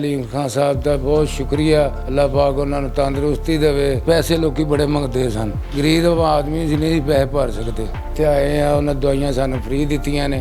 ਅਲੀਮ ਖਾਨ ਸਾਹਿਬ ਦਾ ਬਹੁਤ ਸ਼ੁਕਰੀਆ। ਅੱਲਾਹ ਪਾਕ ਉਹਨਾਂ ਨੂੰ ਤੰਦਰੁਸਤੀ ਦੇਵੇ। ਪੈਸੇ ਲੋਕੀ ਬੜੇ ਮੰਗਦੇ ਸਨ, ਗਰੀਬ ਆਦਮੀ ਸੀ ਨਹੀਂ ਪੈਸੇ ਭਰ ਸਕਦੇ, ਤੇ ਆਏ ਆ ਉਹਨਾਂ ਦਵਾਈਆਂ ਸਾਨੂੰ ਫ੍ਰੀ ਦਿੱਤੀਆਂ ਨੇ।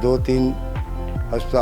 2-3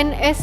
NS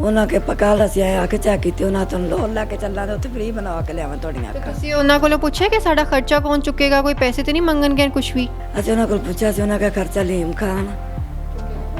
ਉਹਨਾਂ ਕੇ ਪਕਾਲ ਅਸੀਂ ਆਏ ਆ ਕੇ ਚੈੱਕ ਕੀਤੀ, ਉਹਨਾਂ ਤੋਂ ਲੋਨ ਲੈ ਕੇ ਚੱਲਾਂਗੇ, ਉੱਥੇ ਫ੍ਰੀ ਬਣਾ ਕੇ ਲਿਆਵਾਂ ਤੁਹਾਡੀਆਂ ਤੇ ਅੱਖਾਂ। ਤੁਸੀਂ ਉਹਨਾਂ ਕੋਲੋਂ ਪੁੱਛਿਆ ਕਿ ਸਾਡਾ ਖਰਚਾ ਕੌਣ ਚੁੱਕੇਗਾ? ਕੋਈ ਪੈਸੇ ਤੇ ਨਹੀਂ ਮੰਗਣਗੇ ਕੁਝ ਵੀ? ਅਸੀਂ ਉਹਨਾਂ ਕੋਲ ਪੁੱਛਿਆ ਸੀ, ਉਹਨਾਂ ਦਾ ਖਰਚਾ ਲੀਮ ਖਾਨ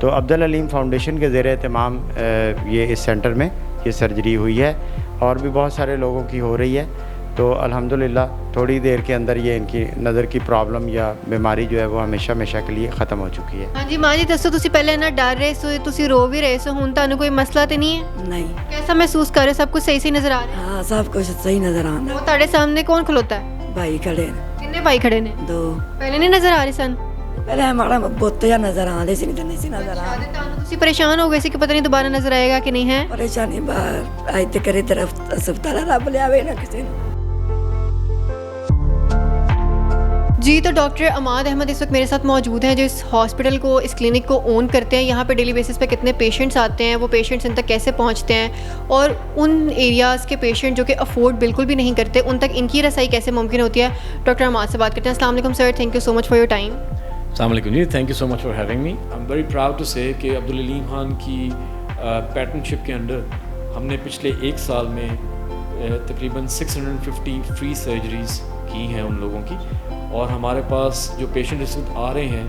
تو عبدالعلیم فاؤنڈیشن کے زیر اہتمام یہ اس سینٹر میں یہ سرجری ہوئی ہے اور بھی بہت سارے لوگوں کی ہو رہی ہے. تو الحمدللہ تھوڑی دیر کے اندر یہ ان کی نظر کی پرابلم یا بیماری جو ہے وہ ہمیشہ کے لیے ختم ہو چکی ہے. ہاں جی ماں جی دسو تسی پہلے نا ڈر رہے سو تسی رو بھی رہے سو ہن تانوں کوئی مسئلہ تے نہیں ہے؟ نہیں. کیسا محسوس کر رہے ہو؟ سب کچھ صحیح نظر آ رہا ہے؟ ہاں سب کچھ صحیح نظر آتا. وہ تہاڈے سامنے کون کھلوتا ہے؟ بھائی کھڑے نے کتنے بھائی کھڑے نے؟ 2. پہلے نہیں نظر آ رہے سن؟ پہلے ہمارا بت یا نظر آ رہے سی نہیں سی نظر آ رہے. تسی پریشان ہو گئے سی کہ پتہ نہیں دوبارہ نظر آئے گا کہ نہیں ہے؟ پریشانی باہر آئی تے کرے طرف ہسپتال رب لے آوے نہ کسی نے. جی تو ڈاکٹر عماد احمد اس وقت میرے ساتھ موجود ہیں جو اس ہاسپٹل کو اس کلینک کو اون کرتے ہیں. یہاں پہ ڈیلی بیسس پہ کتنے پیشنٹس آتے ہیں, وہ پیشنٹس ان تک کیسے پہنچتے ہیں, اور ان ایریاز کے پیشنٹ جو کہ افورڈ بالکل بھی نہیں کرتے ان تک ان کی رسائی کیسے ممکن ہوتی ہے. ڈاکٹر عماد سے بات کرتے ہیں. السلام علیکم sir, thank you so much for your time. السلام علیکم جی, thank you so much for having me. I am very proud to say کہ عبدالعلیم خان کی پیٹرنشپ کے انڈر ہم نے پچھلے 1 سال میں تقریباً 650 فری سرجریز کی ہیں ان لوگوں کی, اور ہمارے پاس جو پیشنٹ اس وقت آ رہے ہیں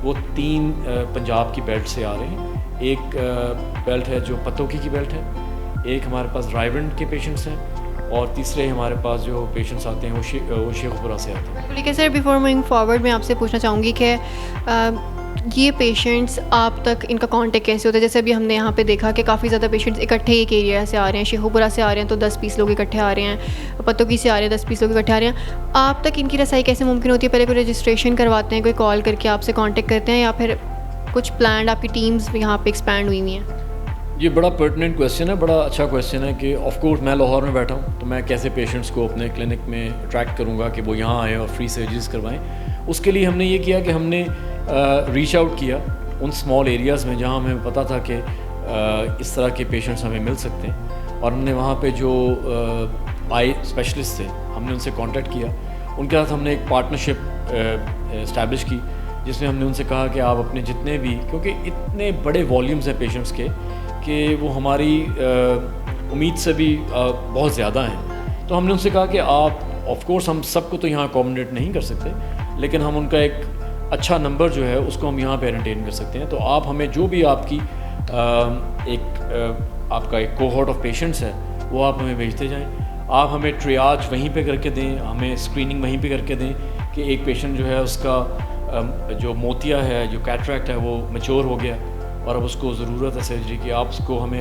وہ 3 پنجاب کی بیلٹ سے آ رہے ہیں. ایک بیلٹ ہے جو پتوکی کی بیلٹ ہے, ایک ہمارے پاس ڈرائیونڈ کے پیشنٹس ہیں, اور تیسرے ہمارے پاس جو پیشنٹس آتے ہیں وہ شیخ پورہ سے آتے ہیں. ٹھیک ہے سر, بیفور موونگ فارورڈ میں آپ سے پوچھنا چاہوں گی کہ یہ پیشنٹس آپ تک ان کا کانٹیکٹ کیسے ہوتا ہے؟ جیسے ابھی ہم نے یہاں پہ دیکھا کہ کافی زیادہ پیشنٹس اکٹھے ایک ایریا سے آ رہے ہیں, شیخو پورہ سے آ رہے ہیں تو 10-20 لوگ اکٹھے آ رہے ہیں, پتوکی سے آ رہے ہیں 10-20 لوگ اکٹھے آ رہے ہیں. آپ تک ان کی رسائی کیسے ممکن ہوتی ہے؟ پہلے کوئی رجسٹریشن کرواتے ہیں, کوئی کال کر کے آپ سے کانٹیکٹ کرتے ہیں, یا پھر کچھ پلانڈ آپ کی ٹیمز یہاں پہ ایکسپینڈ ہوئی ہوئی ہیں؟ یہ بڑا پرٹننٹ کویسچن ہے, بڑا اچھا کویسچن ہے کہ آف کورس میں لاہور میں بیٹھا ہوں تو میں کیسے پیشنٹس کو اپنے کلینک میں اٹریکٹ کروں گا کہ وہ یہاں آئیں اور فری سرجریز کروائیں. اس کے لیے ہم نے یہ کیا کہ ہم نے ریچ آؤٹ کیا ان اسمال ایریاز میں جہاں ہمیں پتہ تھا کہ اس طرح کے پیشنٹس ہمیں مل سکتے ہیں, اور ہم نے وہاں پہ جو آئی اسپیشلسٹ تھے ہم نے ان سے کانٹیکٹ کیا. ان کے ساتھ ہم نے ایک پارٹنرشپ اسٹیبلش کی جس میں ہم نے ان سے کہا کہ آپ اپنے جتنے بھی, کیونکہ اتنے بڑے والیومز ہیں پیشنٹس کے کہ وہ ہماری امید سے بھی بہت زیادہ ہیں, تو ہم نے ان سے کہا کہ آپ آف کورس ہم سب کو تو یہاں اکوموڈیٹ نہیں کر سکتے, لیکن ہم ان کا ایک اچھا نمبر جو ہے اس کو ہم یہاں پہ مینٹین کر سکتے ہیں. تو آپ ہمیں جو بھی آپ کی آپ کا ایک کوہورٹ آف پیشنٹس ہے وہ آپ ہمیں بھیجتے جائیں. آپ ہمیں ٹریاج وہیں پہ کر کے دیں, ہمیں اسکریننگ وہیں پہ کر کے دیں کہ ایک پیشنٹ جو ہے اس کا جو موتیا ہے, جو کیٹریکٹ ہے وہ میچور ہو گیا اور اب اس کو ضرورت ہے سرجری کی. آپ اس کو ہمیں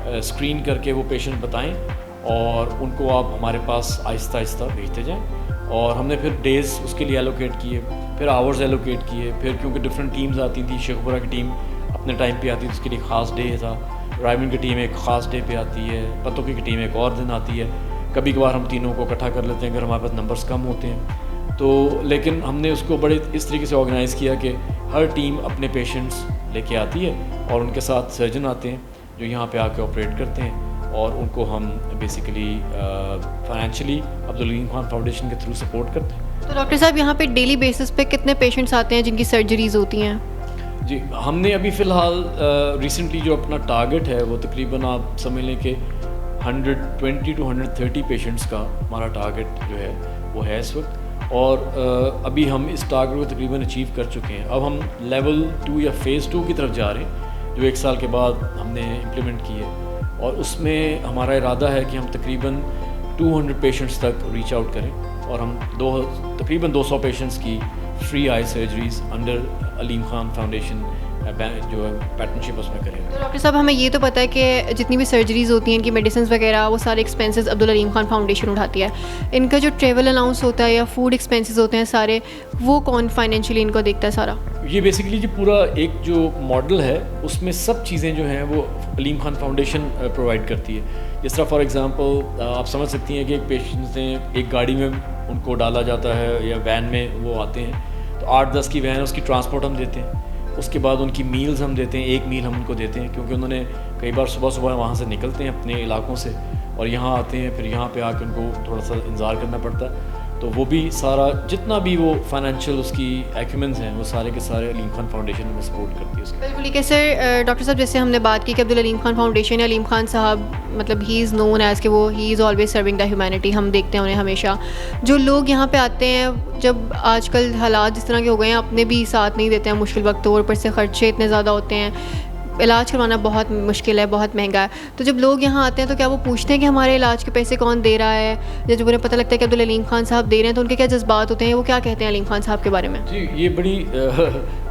اسکرین کر کے وہ پیشنٹ بتائیں اور ان کو آپ ہمارے پاس آہستہ آہستہ بھیجتے جائیں. اور ہم نے پھر ڈیز اس کے لیے ایلوکیٹ کیے, پھر آورز ایلوکیٹ کیے, پھر کیونکہ ڈفرینٹ ٹیمز آتی تھیں. شیخ پورہ کی ٹیم اپنے ٹائم پہ آتی تھی, اس کے لیے خاص ڈے تھا. ڈرائیونگ کی ٹیم ایک خاص ڈے پہ آتی ہے, پتوکی کی ٹیم ایک اور دن آتی ہے. کبھی کبھار ہم تینوں کو اکٹھا کر لیتے ہیں اگر ہمارے پاس نمبرز کم ہوتے ہیں تو, لیکن ہم نے اس کو بڑے اس طریقے سے آرگنائز کیا کہ ہر ٹیم اپنے پیشنٹس لے کے آتی ہے اور ان کے ساتھ سرجن آتے ہیں جو یہاں پہ آ کے آپریٹ کرتے ہیں, اور ان کو ہم basically financially Abdul Aleem Khan foundation کے تھرو سپورٹ کرتے ہیں. تو ڈاکٹر صاحب یہاں پہ ڈیلی بیسس پہ کتنے پیشنٹس آتے ہیں جن کی سرجریز ہوتی ہیں؟ جی ہم نے ابھی فی الحال ریسنٹلی جو اپنا ٹارگٹ ہے وہ تقریباً آپ سمجھ لیں کہ 120 to 130 پیشنٹس کا ہمارا ٹارگٹ جو ہے وہ ہے اس وقت, اور ابھی ہم اس ٹارگٹ کو تقریباً اچیو کر چکے ہیں. اب ہم لیول 2 یا فیز 2 کی طرف جا رہے ہیں جو 1 سال کے بعد ہم نے امپلیمنٹ کی ہے, اور اس میں ہمارا ارادہ ہے کہ ہم تقریباً 200 پیشنٹس تک ریچ آؤٹ کریں, اور ہم تقریباً 200 پیشنٹس کی فری آئی سرجریز انڈر علیم خان فاؤنڈیشن جو ہے پیٹرنشپ اس میں کریں. تو ڈاکٹر صاحب ہمیں یہ تو پتہ ہے کہ جتنی بھی سرجریز ہوتی ہیں ان کی میڈیسنز وغیرہ وہ سارے ایکسپینسز عبدالعلیم خان فاؤنڈیشن اٹھاتی ہے. ان کا جو ٹریول الاؤنس ہوتا ہے یا فوڈ ایکسپینسز ہوتے ہیں سارے, وہ کون فائنینشلی ان کو دیکھتا ہے سارا؟ یہ بیسیکلی جو پورا ایک جو ماڈل ہے اس میں سب چیزیں جو ہیں وہ علیم خان فاؤنڈیشن پرووائڈ کرتی ہے. جس طرح فار ایگزامپل آپ سمجھ سکتی ہیں کہ ایک پیشنٹس ہیں, ایک گاڑی میں ان کو ڈالا جاتا ہے یا وین میں وہ آتے ہیں, تو 8-10 کی وین ہے, اس کی ٹرانسپورٹ ہم دیتے ہیں. اس کے بعد ان کی میلز ہم دیتے ہیں, ایک میل ہم ان کو دیتے ہیں کیونکہ انہوں نے کئی بار صبح وہاں سے نکلتے ہیں اپنے علاقوں سے اور یہاں آتے ہیں, پھر یہاں پہ آ کے ان کو تھوڑا سا انتظار کرنا پڑتا ہے. تو وہ بھی سارا جتنا بھی وہ فائنینشیل اس کی ایکومنز ہیں وہ سارے کے سارے علیم خان فاؤنڈیشن میں سپورٹ کرتی ہے اس کو. بالکل ٹھیک ہے سر. ڈاکٹر صاحب جیسے ہم نے بات کی کہ عبدالعلیم خان فاؤنڈیشن یا علیم خان صاحب مطلب ہی از نون ایز کہ وہ he is always serving the humanity. ہم دیکھتے ہیں انہیں ہمیشہ. جو لوگ یہاں پہ آتے ہیں جب آج کل حالات جس طرح کے ہو گئے ہیں اپنے بھی ساتھ نہیں دیتے ہیں مشکل وقت, اور اوپر سے خرچے اتنے زیادہ ہوتے ہیں, علاج کروانا بہت مشکل ہے, بہت مہنگا ہے. تو جب لوگ یہاں آتے ہیں تو کیا وہ پوچھتے ہیں کہ ہمارے علاج کے پیسے کون دے رہا ہے, یا جب انہیں پتہ لگتا ہے کہ عبدالعلیم خان صاحب دے رہے ہیں تو ان کے کیا جذبات ہوتے ہیں, وہ کیا کہتے ہیں علیم خان صاحب کے بارے میں؟ جی یہ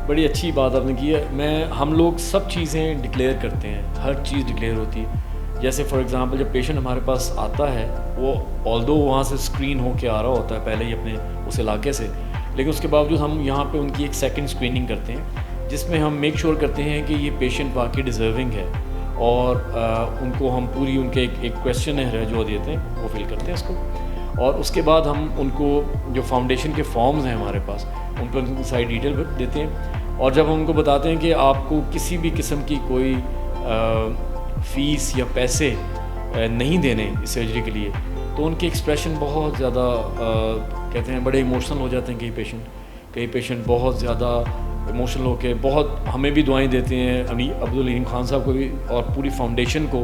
بڑی اچھی بات آپ نے کی ہے. ہم لوگ سب چیزیں ڈکلیئر کرتے ہیں, ہر چیز ڈکلیئر ہوتی ہے. جیسے فار ایگزامپل جب پیشنٹ ہمارے پاس آتا ہے وہ آلدو وہاں سے اسکرین ہو کے آ رہا ہوتا ہے پہلے ہی اپنے اس علاقے سے, لیکن اس کے باوجود ہم یہاں پہ ان کی ایک سیکنڈ اسکریننگ کرتے ہیں جس میں ہم میک شیور کرتے ہیں کہ یہ پیشنٹ واقعی ڈیزرونگ ہے, اور ان کو ہم پوری ان کے ایک کویشچن ہے جو دیتے ہیں وہ فل کرتے ہیں اس کو. اور اس کے بعد ہم ان کو جو فاؤنڈیشن کے فارمز ہیں ہمارے پاس ان پر ان کی ساری ڈیٹیل دیتے ہیں. اور جب ہم ان کو بتاتے ہیں کہ آپ کو کسی بھی قسم کی کوئی فیس یا پیسے نہیں دینے اس سرجری کے لیے, تو ان کے ایکسپریشن بہت زیادہ کہتے ہیں بڑے ایموشنل ہو جاتے ہیں. کئی پیشنٹ بہت زیادہ ایموشنل ہو کے بہت ہمیں بھی دعائیں دیتے ہیں, عبدالعلیم خان صاحب کو بھی اور پوری فاؤنڈیشن کو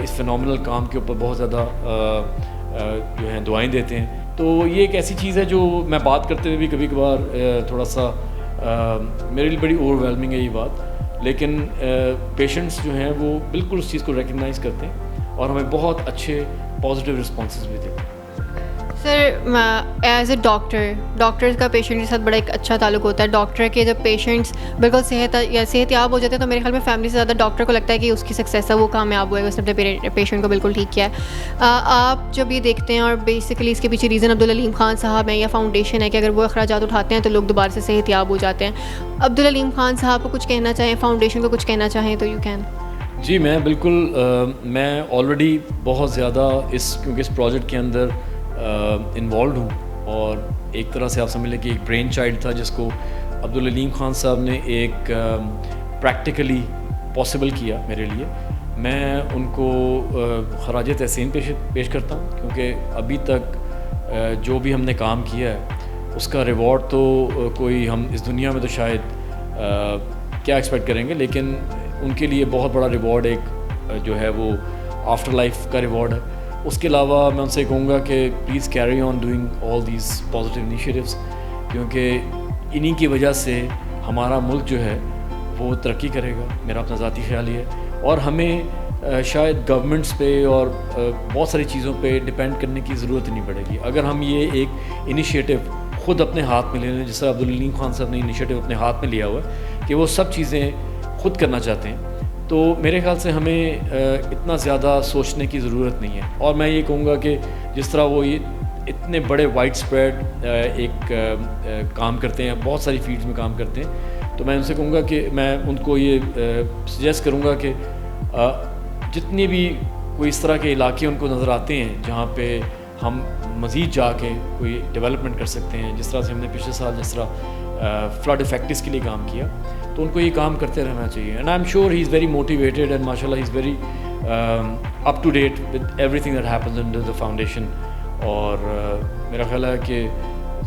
اس فینومنل کام کے اوپر بہت زیادہ جو ہیں دعائیں دیتے ہیں. تو یہ ایک ایسی چیز ہے جو میں بات کرتے ہوئے بھی کبھی کبھار تھوڑا سا میرے لیے بڑی اوور ویلمنگ ہے یہ بات, لیکن پیشنٹس جو ہیں وہ بالکل اس چیز کو ریکگنائز کرتے ہیں اور ہمیں بہت اچھے پازیٹیو رسپانسز بھی دیتے ہیں. سر ایز اے ڈاکٹر کا پیشنٹ کے ساتھ بڑا ایک اچھا تعلق ہوتا ہے. ڈاکٹر کے جب پیشنٹس بالکل صحت یاب ہو جاتے ہیں تو میرے خیال میں فیملی سے زیادہ ڈاکٹر کو لگتا ہے کہ اس کی سکسیس ہے, وہ کامیاب ہوئے گا, اس نے اپنے پیشنٹ کو بالکل ٹھیک کیا ہے. آپ جب یہ دیکھتے ہیں اور بیسیکلی اس کے پیچھے ریزن عبدالعلیم خان صاحب ہیں یا فاؤنڈیشن ہے کہ اگر وہ اخراجات اٹھاتے ہیں تو لوگ دوبارہ سے صحت یاب ہو جاتے ہیں. عبدالعلیم خان صاحب کو کچھ کہنا چاہیں, فاؤنڈیشن کو کچھ کہنا چاہیں تو یو کین. جی میں بالکل میں آلریڈی بہت زیادہ کیونکہ اس پروجیکٹ کے اندر انوالوڈ ہوں, اور ایک طرح سے آپ سمجھ لیں کہ ایک برین چائلڈ تھا جس کو عبدالعلیم خان صاحب نے ایک پریکٹیکلی پاسبل کیا میرے لیے. میں ان کو خراج تحسین پیش کرتا ہوں, کیونکہ ابھی تک جو بھی ہم نے کام کیا ہے اس کا ریوارڈ تو کوئی ہم اس دنیا میں تو شاید کیا ایکسپیکٹ کریں گے, لیکن ان کے لیے بہت بڑا ریوارڈ ایک جو ہے وہ آفٹر لائف کا ریوارڈ ہے. اس کے علاوہ میں ان سے کہوں گا کہ please carry on doing all these positive initiatives, کیونکہ انہی کی وجہ سے ہمارا ملک جو ہے وہ ترقی کرے گا. میرا اپنا ذاتی خیال یہ ہے, اور ہمیں شاید گورنمنٹس پہ اور بہت ساری چیزوں پہ ڈپینڈ کرنے کی ضرورت نہیں پڑے گی اگر ہم یہ ایک انیشیٹو خود اپنے ہاتھ میں لے لیں, جس طرح عبدالعلیم خان صاحب نے انیشیٹو اپنے ہاتھ میں لیا ہوا ہے کہ وہ سب چیزیں خود کرنا چاہتے ہیں. تو میرے خیال سے ہمیں اتنا زیادہ سوچنے کی ضرورت نہیں ہے. اور میں یہ کہوں گا کہ جس طرح وہ یہ اتنے بڑے وائڈ اسپریڈ ایک کام کرتے ہیں, بہت ساری فیلڈز میں کام کرتے ہیں, تو میں ان سے کہوں گا کہ میں ان کو یہ سجیسٹ کروں گا کہ جتنے بھی کوئی اس طرح کے علاقے ان کو نظر آتے ہیں جہاں پہ ہم مزید جا کے کوئی ڈیولپمنٹ کر سکتے ہیں, جس طرح سے ہم نے پچھلے سال جس طرح فلڈ افیکٹس کے لیے کام کیا, تو ان کو یہ کام کرتے رہنا چاہیے. And I am sure he is very motivated and ماشاء اللہ he is very up to date with everything that happens under the foundation. اور میرا خیال ہے کہ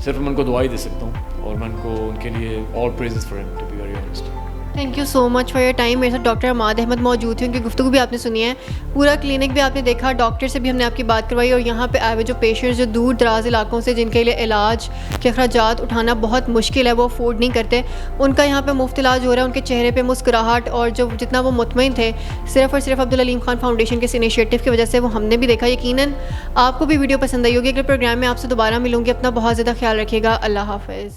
صرف میں ان کو دعا ہی دے سکتا ہوں, اور میں ان کو ان کے لیے آل پریزز فار ہم to be very honest. Thank you so much for your time. میرے ساتھ ڈاکٹر عماد احمد موجود تھے, ان کی گفتگو بھی آپ نے سنی ہے, پورا کلینک بھی آپ نے دیکھا, ڈاکٹر سے بھی ہم نے آپ کی بات کروائی, اور یہاں پہ آئے ہوئے جو پیشنٹس جو دور دراز علاقوں سے جن کے لیے علاج کے اخراجات اٹھانا بہت مشکل ہے, وہ افورڈ نہیں کرتے, ان کا یہاں پہ مفت علاج ہو رہا ہے. ان کے چہرے پہ مسکراہٹ اور جو جتنا وہ مطمئن تھے صرف اور صرف عبدالعلیم خان فاؤنڈیشن کے اس انیشیٹو کی وجہ سے, وہ ہم نے بھی دیکھا. یقیناً آپ کو بھی ویڈیو پسند آئی ہوگی. اگلے پروگرام میں آپ سے دوبارہ ملوں گی. اپنا بہت زیادہ خیال رکھیے گا. اللہ حافظ.